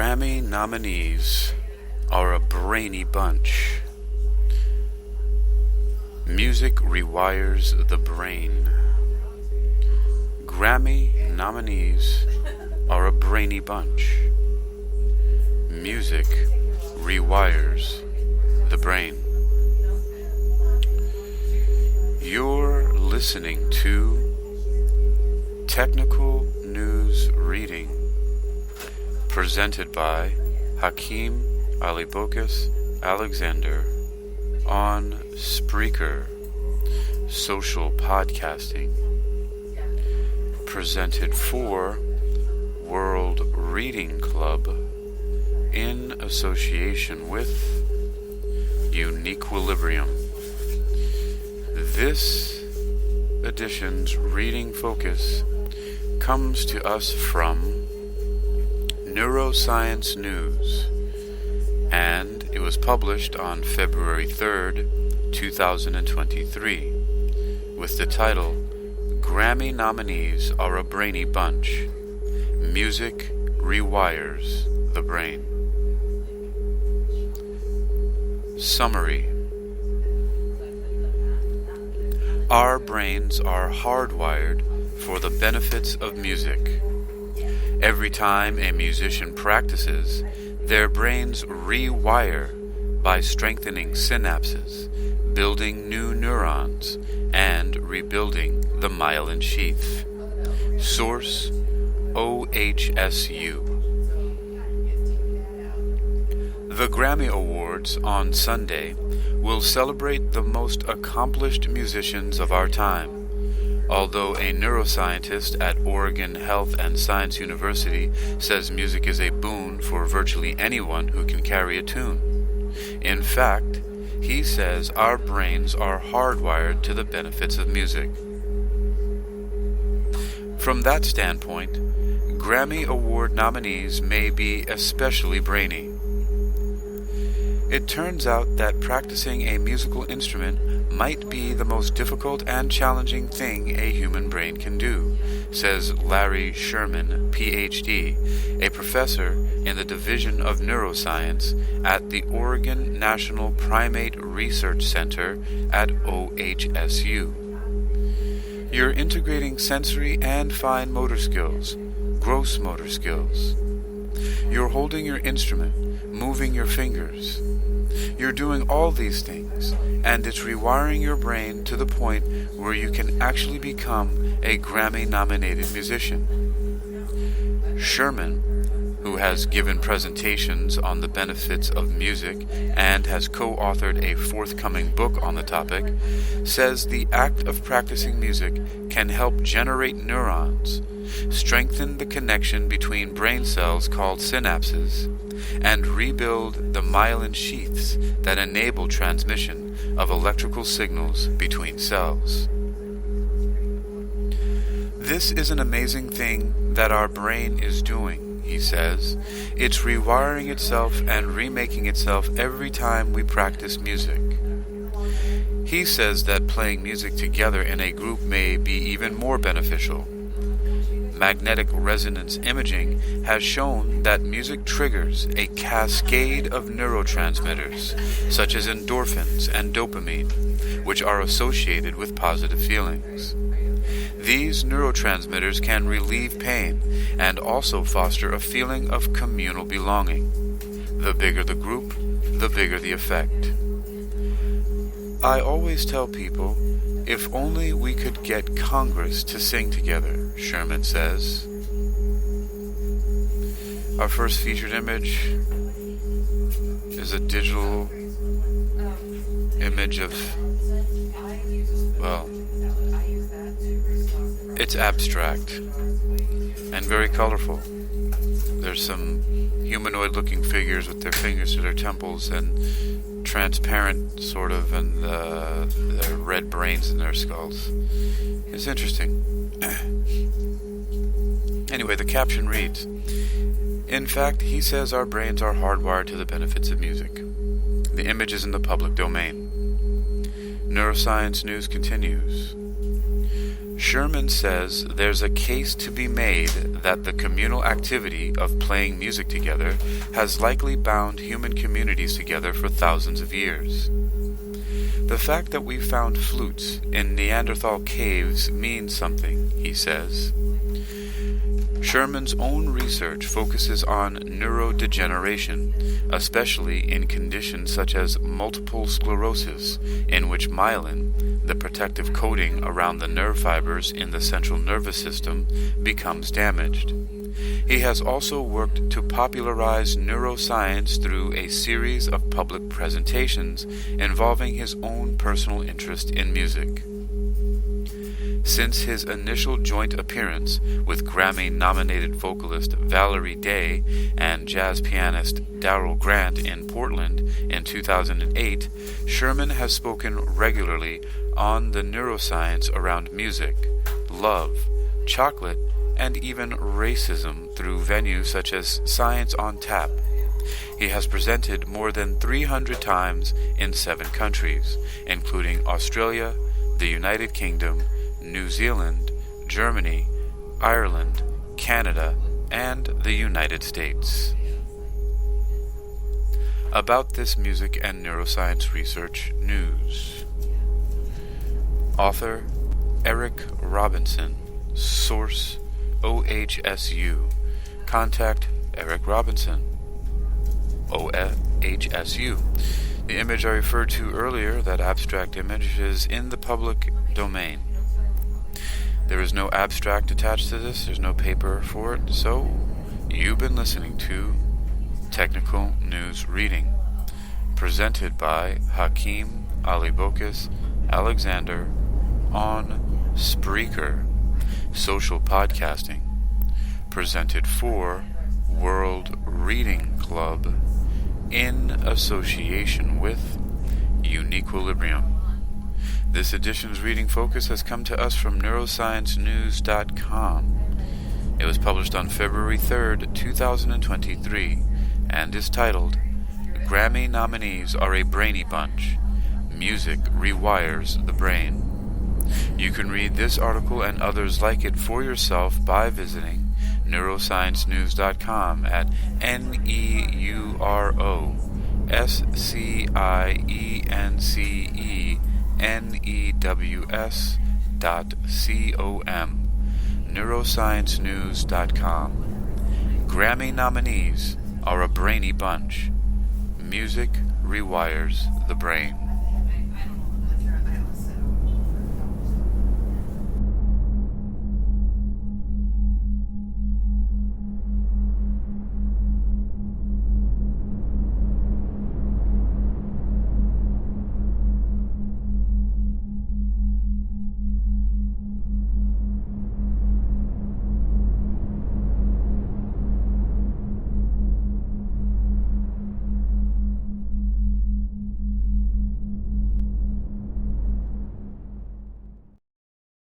Grammy nominees are a brainy bunch. Music rewires the brain. Grammy nominees are a brainy bunch. Music rewires the brain. You're listening to Technical News Reading, presented by Hakeem Alibokas Alexander on Spreaker, social podcasting, presented for World Reading Club in association with Uniquilibrium. This edition's reading focus comes to us from Neuroscience News, and it was published on February 3rd, 2023, with the title, Grammy Nominees Are a Brainy Bunch. Music Rewires the Brain. Summary. Our brains are hardwired for the benefits of music. Every time a musician practices, their brains rewire by strengthening synapses, building new neurons, and rebuilding the myelin sheath. Source: OHSU. The Grammy Awards on Sunday will celebrate the most accomplished musicians of our time. Although a neuroscientist at Oregon Health and Science University says music is a boon for virtually anyone who can carry a tune. In fact, he says our brains are hardwired to the benefits of music. From that standpoint, Grammy Award nominees may be especially brainy. It turns out that practicing a musical instrument might be the most difficult and challenging thing a human brain can do, says Larry Sherman, Ph.D., a professor in the Division of Neuroscience at the Oregon National Primate Research Center at OHSU. You're integrating sensory and fine motor skills, gross motor skills. You're holding your instrument, moving your fingers. You're doing all these things, and it's rewiring your brain to the point where you can actually become a Grammy-nominated musician. Sherman, who has given presentations on the benefits of music and has co-authored a forthcoming book on the topic, says the act of practicing music can help generate neurons, strengthen the connection between brain cells called synapses, and rebuild the myelin sheaths that enable transmission of electrical signals between cells. This is an amazing thing that our brain is doing, he says. It's rewiring itself and remaking itself every time we practice music. He says that playing music together in a group may be even more beneficial. Magnetic resonance imaging has shown that music triggers a cascade of neurotransmitters, such as endorphins and dopamine, which are associated with positive feelings. These neurotransmitters can relieve pain and also foster a feeling of communal belonging. The bigger the group, the bigger the effect. I always tell people, if only we could get Congress to sing together, Sherman says. Our first featured image is a digital image of, well, it's abstract and very colorful. There's some humanoid-looking figures with their fingers to their temples and transparent, sort of, and their red brains in their skulls. It's interesting. Anyway, the caption reads, in fact, he says our brains are hardwired to the benefits of music. The image is in the public domain. Neuroscience News continues. Sherman says there's a case to be made that the communal activity of playing music together has likely bound human communities together for thousands of years. The fact that we found flutes in Neanderthal caves means something, he says. Sherman's own research focuses on neurodegeneration, especially in conditions such as multiple sclerosis, in which myelin, the protective coating around the nerve fibers in the central nervous system, becomes damaged. He has also worked to popularize neuroscience through a series of public presentations involving his own personal interest in music. Since his initial joint appearance with Grammy-nominated vocalist Valerie Day and jazz pianist Daryl Grant in Portland in 2008, Sherman has spoken regularly on the neuroscience around music, love, chocolate, and even racism through venues such as Science on Tap. He has presented more than 300 times in 7 countries, including Australia, the United Kingdom, New Zealand, Germany, Ireland, Canada, and the United States. About this music and neuroscience research news. Author Eric Robinson. Source OHSU. Contact Eric Robinson. OHSU. The image I referred to earlier, that abstract image, is in the public domain. There is no abstract attached to this, there's no paper for it, so you've been listening to Technical News Reading, presented by Hakeem Alibokis Alexander on Spreaker, social podcasting, presented for World Reading Club in association with Uniquilibrium. This edition's reading focus has come to us from neurosciencenews.com. It was published on February 3rd, 2023, and is titled, Grammy Nominees Are a Brainy Bunch. Music Rewires the Brain. You can read this article and others like it for yourself by visiting neurosciencenews.com at neurosciencenews.com, neurosciencenews.com. Grammy nominees are a brainy bunch. Music rewires the brain.